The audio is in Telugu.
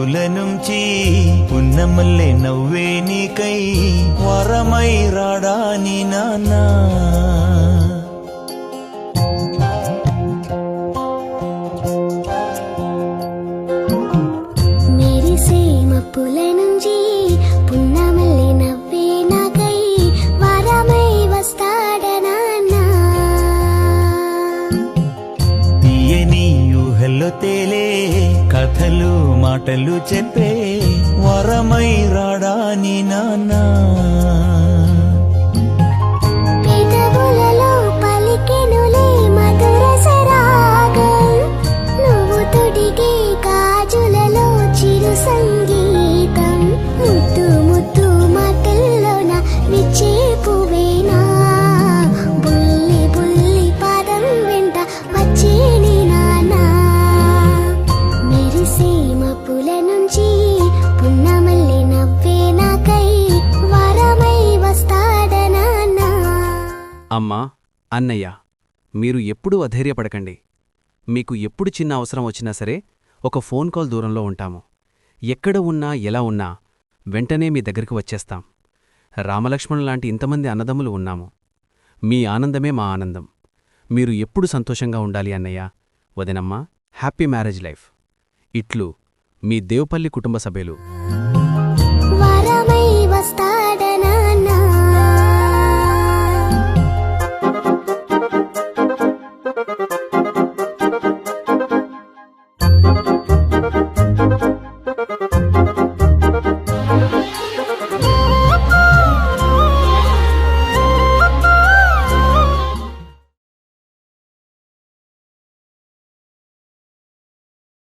మబ్బుల నుంచి పున్నమల్లె నవ్వే నీకై వరమై రాడాని నాన్నా మెరిసే మబ్బుల నుంచి పున్నమల్లె నవ్వే నాకై వరమై వస్తాడనా తీయని ఊహల్లో తేలే కథలు మాటలు చెప్పే వరమై రాడాని నాన్నా పెదవులలో పలికెనులే మధుర సరాగం నువ్వు తొడిగే గాజులలో చిరు సంగీతం ముద్దు ముద్దు మాటల్లోన విచ్చే పువ్వేనా బుల్లి బుల్లి పాదం వెంట వచ్చేని నానా మెరిసే మబ్బుల నుంచి పున్నమల్లె నవ్వే నాకై వరమై వస్తాడనా అమ్మా అన్నయ్య మీరు ఎప్పుడూ అధైర్యపడకండి. మీకు ఎప్పుడు చిన్న అవసరం వచ్చినా సరే ఒక ఫోన్ కాల్ దూరంలో ఉంటాము. ఎక్కడ ఉన్నా ఎలా ఉన్నా వెంటనే మీ దగ్గరికి వచ్చేస్తాం. రామలక్ష్మణులాంటి ఇంతమంది అన్నదమ్ములు ఉన్నాము. మీ ఆనందమే మా ఆనందం. మీరు ఎప్పుడు సంతోషంగా ఉండాలి అన్నయ్య. వదినమ్మా, హ్యాపీ మ్యారేజ్ లైఫ్. ఇట్లు మీ దేవుపల్లి కుటుంబ సభ్యులు. వరమై వస్తా